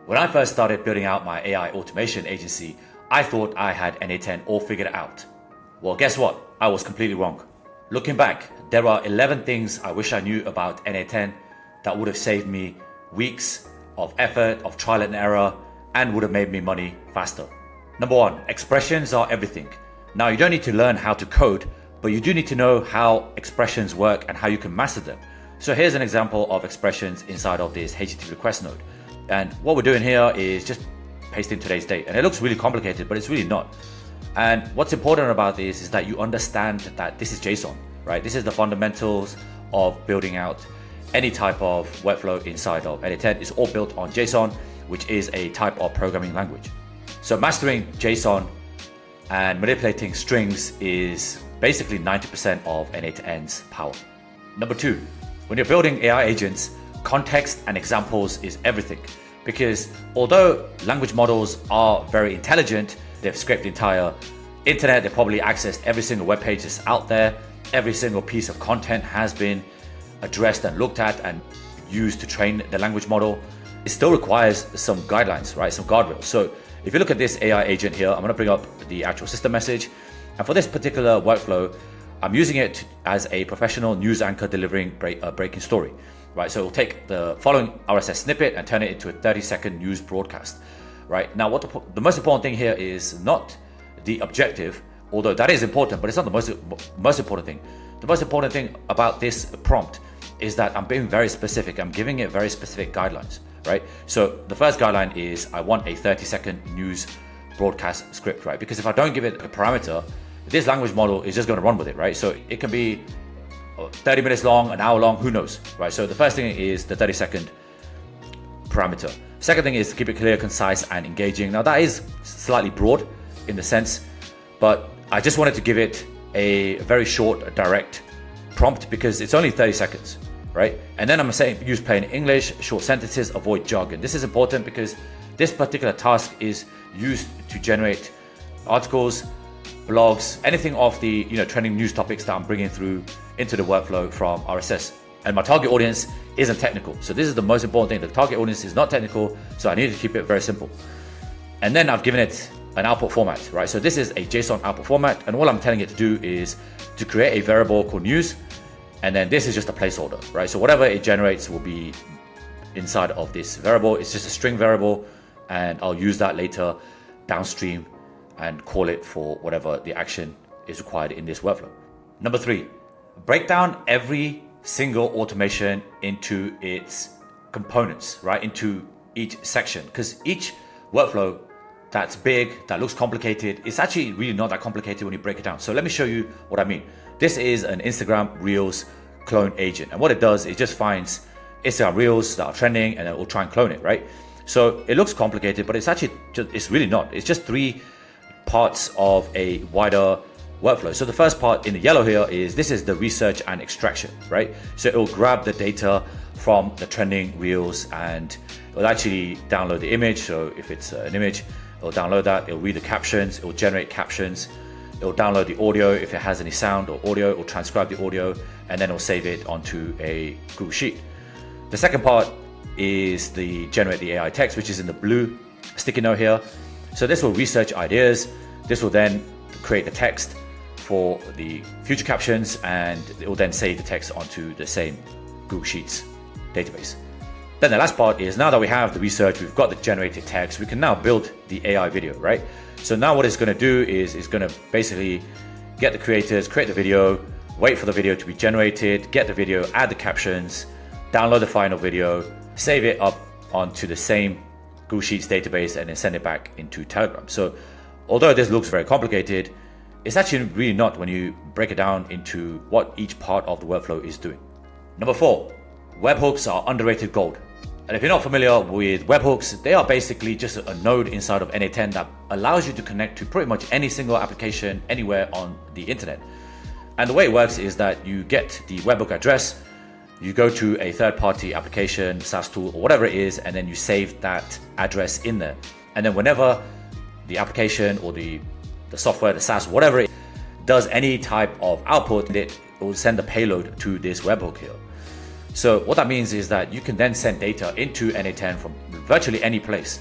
When I first started building out my AI automation agency, I thought I had n8n all figured out. Well, guess what? I was completely wrong. Looking back, there are 11 things I wish I knew about n8n that would have saved me weeks of effort, of trial and error, and would have made me money faster. Number one, expressions are everything. Now, you don't need to learn how to code, but you do need to know how expressions work and how you can master them. So here's an example of expressions inside of this HTTP request node. And what we're doing here is just pasting today's date. And it looks really complicated, but it's really not. And what's important about this is that you understand that this is JSON, right? This is the fundamentals of building out any type of workflow inside of n8n. It's all built on JSON, which is a type of programming language. So mastering JSON and manipulating strings is basically 90% of n8n's power. Number two, when you're building AI agents, context and examples is everything. Because although language models are very intelligent, they've scraped the entire internet, they probably accessed every single web page that's out there, every single piece of content has been addressed and looked at and used to train the language model, it still requires some guidelines, right? Some guardrails. So if you look at this AI agent here, I'm going to bring up the actual system message. And for this particular workflow, I'm using it as a professional news anchor delivering a breaking story, right? So it'll take the following RSS snippet and turn it into a 30-second news broadcast, right? Now, what the most important thing here is not the objective, although that is important, but it's not the most important thing. The most important thing about this prompt is that I'm being very specific. I'm giving it very specific guidelines, right? So the first guideline is I want a 30-second news broadcast script, right? Because if I don't give it a parameter, this language model is just going to run with it, right? So it can be 30 minutes long, an hour long, who knows, right? So the first thing is the 30-second parameter. Second thing is to keep it clear, concise, and engaging. Now that is slightly broad in the sense, but I just wanted to give it a very short, direct prompt because it's only 30 seconds, right? And then I'm saying use plain English, short sentences, avoid jargon. This is important because this particular task is used to generate articles, blogs, anything of the trending news topics that I'm bringing through into the workflow from RSS. And my target audience isn't technical. So this is the most important thing. The target audience is not technical, so I need to keep it very simple. And then I've given it an output format, right? So this is a JSON output format, and all I'm telling it to do is to create a variable called news, and then this is just a placeholder, right? So whatever it generates will be inside of this variable. It's just a string variable, and I'll use that later downstream and call it for whatever the action is required in this workflow. Number three, break down every single automation into its components, right? Into each section, because each workflow that's big, that looks complicated, it's actually really not that complicated when you break it down. So let me show you what I mean. This is an Instagram Reels clone agent. And what it does, it just finds Instagram Reels that are trending and then it will try and clone it, right? So it looks complicated, but it's really not. It's just three parts of a wider workflow. So the first part in the yellow here this is the research and extraction, right? So it will grab the data from the trending Reels and it will actually download the image. So if it's an image, it'll download that, it'll read the captions, it'll generate captions, it'll download the audio if it has any sound or audio, it'll transcribe the audio, and then it'll save it onto a Google Sheet. The second part is the generate the AI text, which is in the blue sticky note here. So this will research ideas, this will then create the text for the future captions, and it will then save the text onto the same Google Sheets database. Then the last part is now that we have the research, we've got the generated text, we can now build the AI video, right? So now what it's going to do is it's going to basically get the creators, create the video, wait for the video to be generated, get the video, add the captions, download the final video, save it up onto the same Google Sheets database, and then send it back into Telegram. So although this looks very complicated, it's actually really not when you break it down into what each part of the workflow is doing. Number four, webhooks are underrated gold. And if you're not familiar with webhooks, they are basically just a node inside of n8n that allows you to connect to pretty much any single application anywhere on the internet. And the way it works is that you get the webhook address, you go to a third-party application, SaaS tool, or whatever it is, and then you save that address in there. And then whenever the application or the software, the SaaS, whatever it does any type of output, it will send the payload to this webhook here. So what that means is that you can then send data into n8n from virtually any place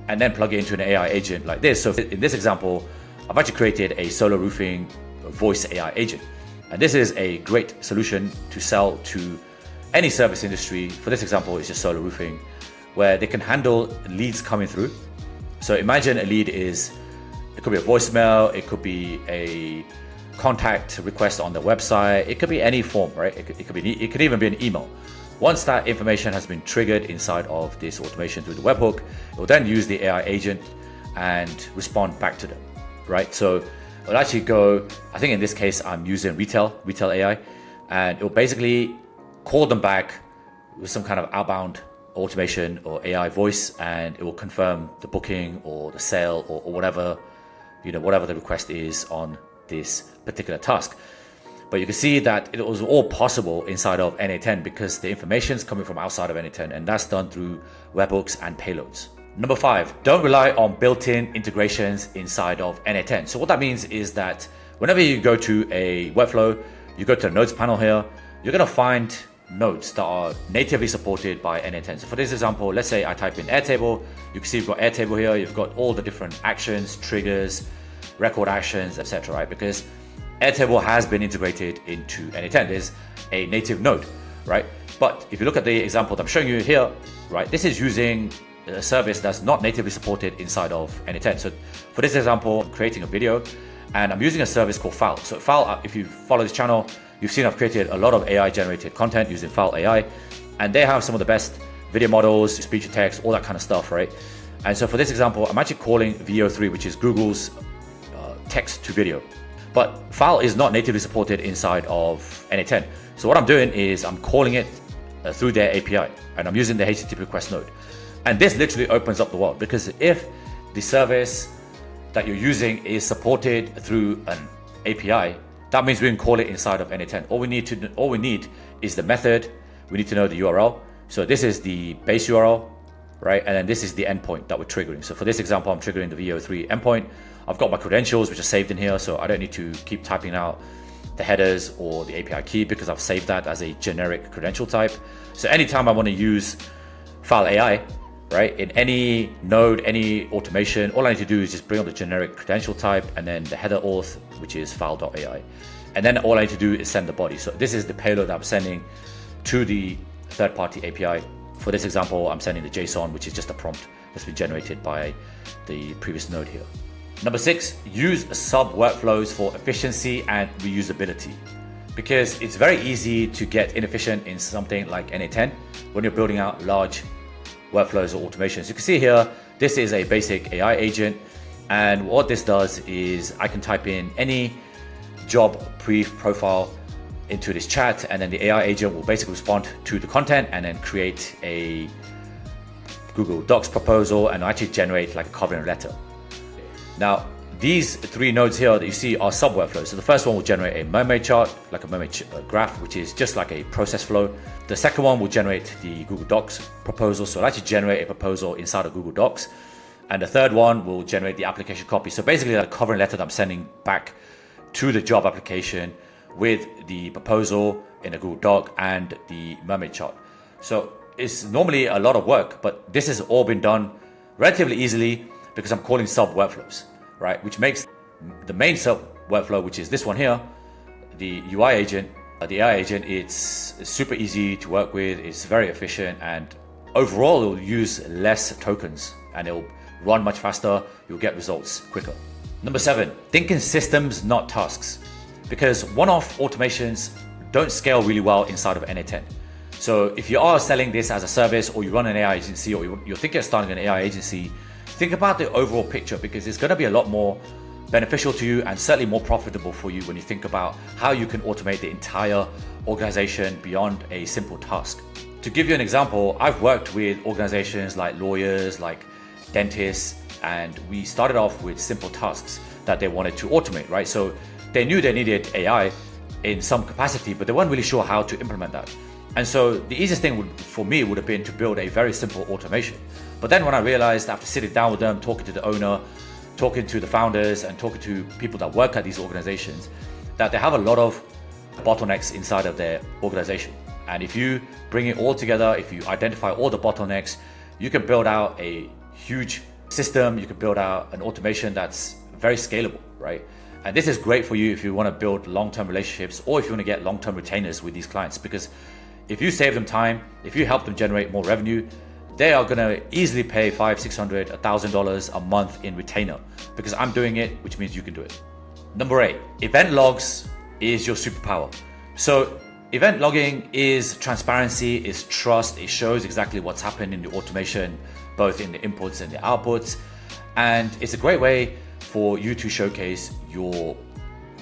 and then plug it into an AI agent like this. So in this example, I've actually created a solar roofing voice AI agent. And this is a great solution to sell to any service industry. For this example, it's just solar roofing, where they can handle leads coming through. So imagine a lead it could be a voicemail, it could be a contact request on the website, it could be any form, right? It could even be an email. Once that information has been triggered inside of this automation through the webhook, it will then use the AI agent and respond back to them, right? So it'll actually go, I think in this case, I'm using retail AI, and it will basically call them back with some kind of outbound automation or AI voice, and it will confirm the booking or the sale or whatever, whatever the request is on this particular task. But you can see that it was all possible inside of n8n because the information is coming from outside of n8n, and that's done through webhooks and payloads. Number 5, don't rely on built-in integrations inside of n8n. So what that means is that whenever you go to a workflow, you go to the nodes panel here, you're going to find nodes that are natively supported by n8n. So for this example, let's say I type in Airtable. You can see you've got Airtable here. You've got all the different actions, triggers, record actions, etc. Right? Because Airtable has been integrated into n8n. There's a native node, right? But if you look at the example that I'm showing you here, right, this is using a service that's not natively supported inside of n8n. So for this example, I'm creating a video and I'm using a service called File. So File, if you follow this channel, you've seen I've created a lot of AI generated content using File AI, and they have some of the best video models, speech to text, all that kind of stuff, right? And so for this example, I'm actually calling VO3, which is Google's text to video. But File is not natively supported inside of n8n. So what I'm doing is I'm calling it through their API, and I'm using the HTTP request node. And this literally opens up the world, because if the service that you're using is supported through an API, that means we can call it inside of n8n. All we need is the method. We need to know the URL. So this is the base URL, right? And then this is the endpoint that we're triggering. So for this example, I'm triggering the VO3 endpoint. I've got my credentials, which are saved in here, so I don't need to keep typing out the headers or the API key because I've saved that as a generic credential type. So anytime I want to use File AI, right, in any node, any automation, all I need to do is just bring up the generic credential type and then the header auth, which is file.ai. And then all I need to do is send the body. So this is the payload that I'm sending to the third-party API. For this example, I'm sending the JSON, which is just a prompt that's been generated by the previous node here. Number 6, use sub workflows for efficiency and reusability, because it's very easy to get inefficient in something like n8n when you're building out large workflows or automations. You can see here, this is a basic AI agent, and what this does is I can type in any job brief profile into this chat, and then the AI agent will basically respond to the content and then create a Google Docs proposal and actually generate like a covering letter. Now, these 3 nodes here that you see are sub workflows. So the first one will generate a mermaid chart, like a mermaid graph, which is just like a process flow. The second one will generate the Google Docs proposal. So it'll actually generate a proposal inside of Google Docs. And the third one will generate the application copy. So basically a covering letter that I'm sending back to the job application with the proposal in a Google Doc and the mermaid chart. So it's normally a lot of work, but this has all been done relatively easily because I'm calling sub workflows, right? Which makes the main sub workflow, which is this one here, the UI agent, the AI agent, it's super easy to work with, it's very efficient, and overall it'll use less tokens and it'll run much faster, you'll get results quicker. Number 7, think in systems, not tasks, because one-off automations don't scale really well inside of n8n. So if you are selling this as a service, or you run an AI agency, or you're thinking of starting an AI agency, think about the overall picture, because it's going to be a lot more beneficial to you and certainly more profitable for you when you think about how you can automate the entire organization beyond a simple task. To give you an example, I've worked with organizations like lawyers, like dentists, and we started off with simple tasks that they wanted to automate, right? So they knew they needed AI in some capacity, but they weren't really sure how to implement that. And so the easiest thing for me would have been to build a very simple automation. But then when I realized, after sitting down with them, talking to the owner, talking to the founders, and talking to people that work at these organizations, that they have a lot of bottlenecks inside of their organization. And if you bring it all together, if you identify all the bottlenecks, you can build out a huge system. You can build out an automation that's very scalable, right? And this is great for you if you want to build long-term relationships, or if you want to get long-term retainers with these clients, because if you save them time, if you help them generate more revenue, they are going to easily pay $500, $600, $1,000 a month in retainer, because I'm doing it, which means you can do it. Number 8, event logs is your superpower. So event logging is transparency, is trust. It shows exactly what's happened in the automation, both in the inputs and the outputs. And it's a great way for you to showcase your,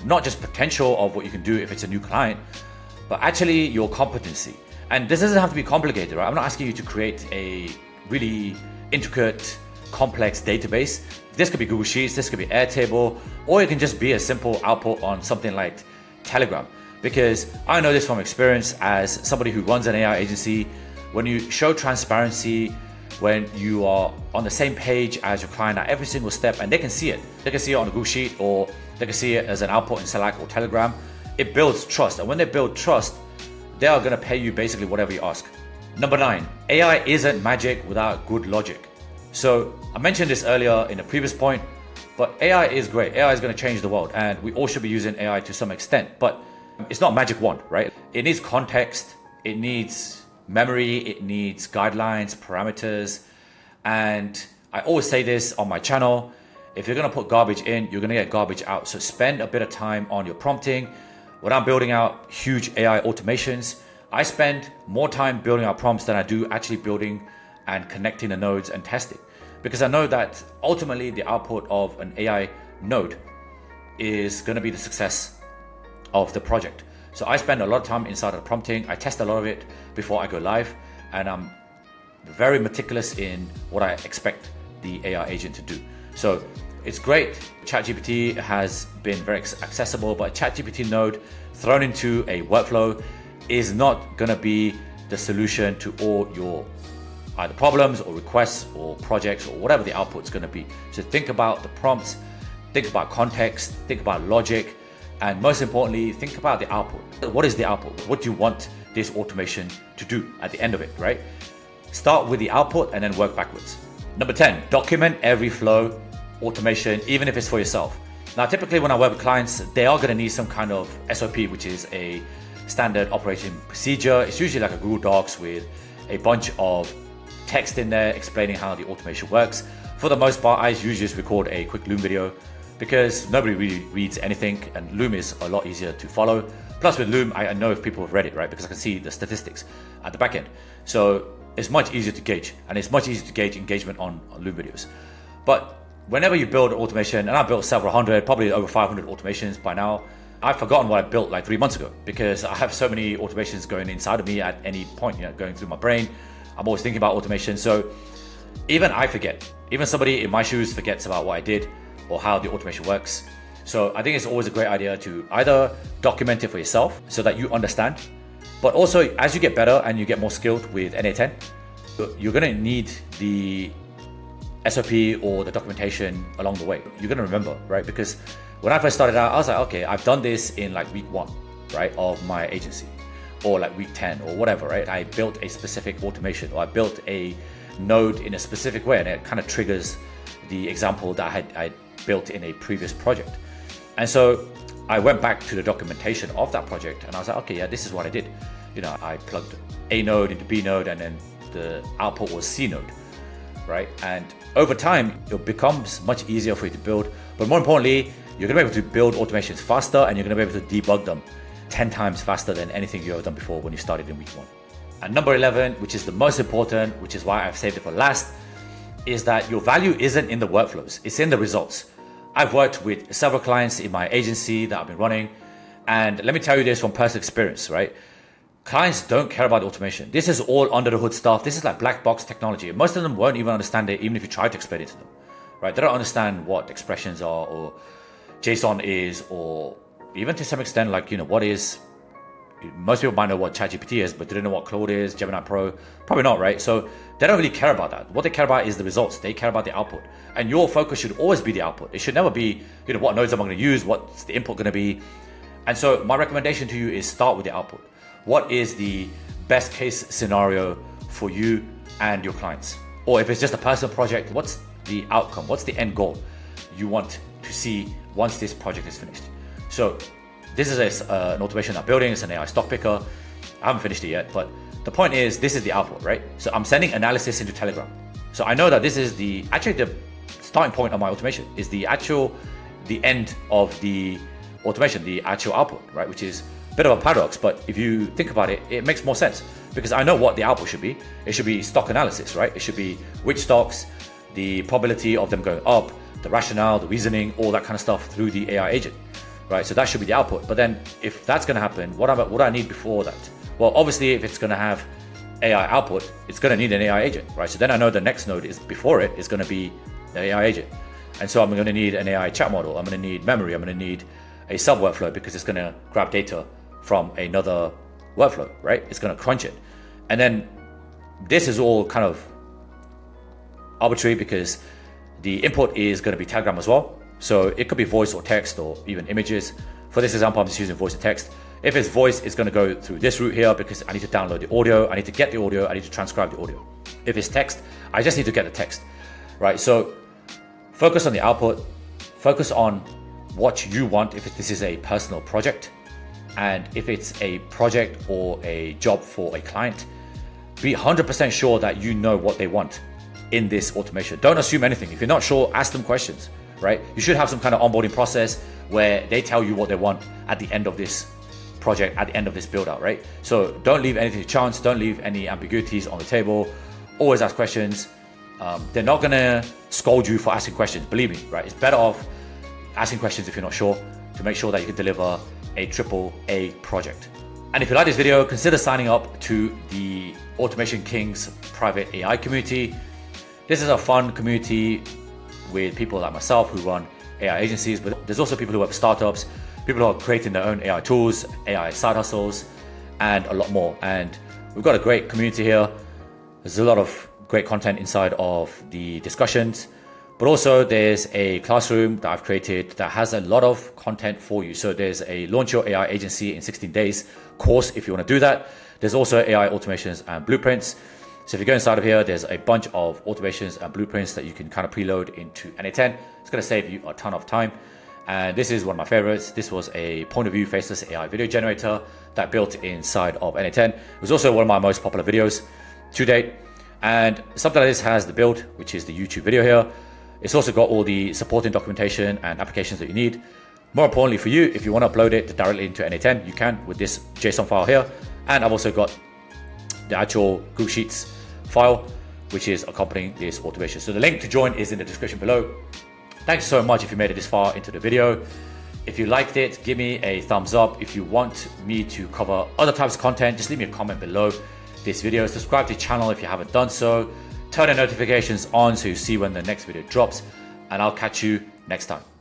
not just potential of what you can do if it's a new client, but actually your competency. And this doesn't have to be complicated, right? I'm not asking you to create a really intricate, complex database. This could be Google Sheets, this could be Airtable, or it can just be a simple output on something like Telegram. Because I know this from experience as somebody who runs an AI agency. When you show transparency, when you are on the same page as your client at every single step, and they can see it. They can see it on a Google Sheet, or they can see it as an output in Slack or Telegram. It builds trust. And when they build trust, they are gonna pay you basically whatever you ask. Number 9, AI isn't magic without good logic. So I mentioned this earlier in a previous point, but AI is great. AI is gonna change the world, and we all should be using AI to some extent, but it's not magic wand, right? It needs context, it needs memory, it needs guidelines, parameters. And I always say this on my channel, if you're gonna put garbage in, you're gonna get garbage out. So spend a bit of time on your prompting. When I'm building out huge AI automations, I spend more time building out prompts than I do actually building and connecting the nodes and testing. Because I know that ultimately the output of an AI node is gonna be the success of the project. So I spend a lot of time inside of prompting. I test a lot of it before I go live, and I'm very meticulous in what I expect the AI agent to do. So it's great. ChatGPT has been very accessible, but a ChatGPT node thrown into a workflow is not gonna be the solution to all your either problems or requests or projects or whatever the output's gonna be. So think about the prompts, think about context, think about logic, and most importantly, think about the output. What is the output? What do you want this automation to do at the end of it, right? Start with the output and then work backwards. Number 10, document every flow automation, even if it's for yourself. Now, typically when I work with clients, they are gonna need some kind of SOP, which is a standard operating procedure. It's usually like a Google Docs with a bunch of text in there explaining how the automation works. For the most part, I usually just record a quick Loom video, because nobody really reads anything, and Loom is a lot easier to follow. Plus with Loom, I know if people have read it, right? Because I can see the statistics at the back end. So it's much easier to gauge, and it's much easier to gauge engagement on Loom videos. But whenever you build automation, and I've built several hundred, probably over 500 automations by now, I've forgotten what I built like 3 months ago, because I have so many automations going inside of me at any point, going through my brain. I'm always thinking about automation. So even I forget, even somebody in my shoes forgets about what I did or how the automation works. So I think it's always a great idea to either document it for yourself so that you understand, but also as you get better and you get more skilled with n8n, you're gonna need the SOP or the documentation along the way. You're gonna remember, right? Because when I first started out, I was like, okay, I've done this in like week 1, right, of my agency, or like week 10 or whatever, right? I built a specific automation, or I built a node in a specific way, and it kind of triggers the example that I built in a previous project. And so I went back to the documentation of that project, and I was like, okay, yeah, this is what I did. I plugged A node into B node, and then the output was C node, right? And over time, it becomes much easier for you to build, but more importantly, you're gonna be able to build automations faster, and you're gonna be able to debug them 10 times faster than anything you've ever done before when you started in week 1. And number 11, which is the most important, which is why I've saved it for last, is that your value isn't in the workflows, it's in the results. I've worked with several clients in my agency that I've been running, and let me tell you this from personal experience, right? Clients don't care about automation. This is all under the hood stuff. This is like black box technology. Most of them won't even understand it, even if you try to explain it to them, right? They don't understand what expressions are, or JSON is, or even to some extent, like, what is, most people might know what ChatGPT is, but they don't know what Claude is, Gemini Pro, probably not, right? So they don't really care about that. What they care about is the results. They care about the output. And your focus should always be the output. It should never be, what nodes am I going to use? What's the input going to be? And so my recommendation to you is start with the output. What is the best case scenario for you and your clients? Or if it's just a personal project, what's the outcome? What's the end goal you want to see once this project is finished? So this is an automation I'm building. It's an AI stock picker. I haven't finished it yet, but the point is, this is the output, right? So I'm sending analysis into Telegram. So I know that this is actually the starting point of my automation, is the end of the automation, the actual output, right? Which is a bit of a paradox, but if you think about it, it makes more sense because I know what the output should be. It should be stock analysis, right? It should be which stocks, the probability of them going up, the rationale, the reasoning, all that kind of stuff through the AI agent, right? So that should be the output. But then if that's going to happen, what do I need before that? Well, obviously, if it's going to have AI output, it's going to need an AI agent, right? So then I know the next node is before it is going to be the AI agent. And so I'm going to need an AI chat model. I'm going to need memory. I'm going to need a sub workflow because it's going to grab data from another workflow, right? It's going to crunch it. And then this is all kind of arbitrary because the input is going to be Telegram as well. So it could be voice or text or even images. For this example, I'm just using voice and text. If it's voice, it's going to go through this route here because I need to download the audio. I need to get the audio. I need to transcribe the audio. If it's text, I just need to get the text, right? So focus on the output, focus on what you want if this is a personal project. And if it's a project or a job for a client, be 100% sure that you know what they want in this automation. Don't assume anything. If you're not sure, ask them questions, right? You should have some kind of onboarding process where they tell you what they want at the end of this project, at the end of this build out, right? So don't leave anything to chance. Don't leave any ambiguities on the table. Always ask questions. They're not gonna scold you for asking questions, believe me, right? It's better off asking questions if you're not sure to make sure that you can deliver a AAA project. And if you like this video, consider signing up to the Automation Kings private AI community. This is a fun community with people like myself who run AI agencies, but there's also people who have startups, people who are creating their own AI tools, AI side hustles, and a lot more. And we've got a great community here. There's a lot of great content inside of the discussions, but also there's a classroom that I've created that has a lot of content for you. So there's a Launch Your AI Agency in 16 Days course if you want to do that. There's also AI automations and blueprints. So if you go inside of here, there's a bunch of automations and blueprints that you can kind of preload into n8n. It's going to save you a ton of time. And this is one of my favorites. This was a point of view faceless AI video generator that built inside of n8n. It was also one of my most popular videos to date. And something like this has the build, which is the YouTube video here. It's also got all the supporting documentation and applications that you need. More importantly for you, if you want to upload it directly into n8n, you can with this JSON file here. And I've also got the actual Google Sheets file, which is accompanying this automation. So the link to join is in the description below. Thanks so much if you made it this far into the video. If you liked it, give me a thumbs up. If you want me to cover other types of content, just leave me a comment below this video. Subscribe to the channel if you haven't done so. Turn the notifications on so you see when the next video drops, and I'll catch you next time.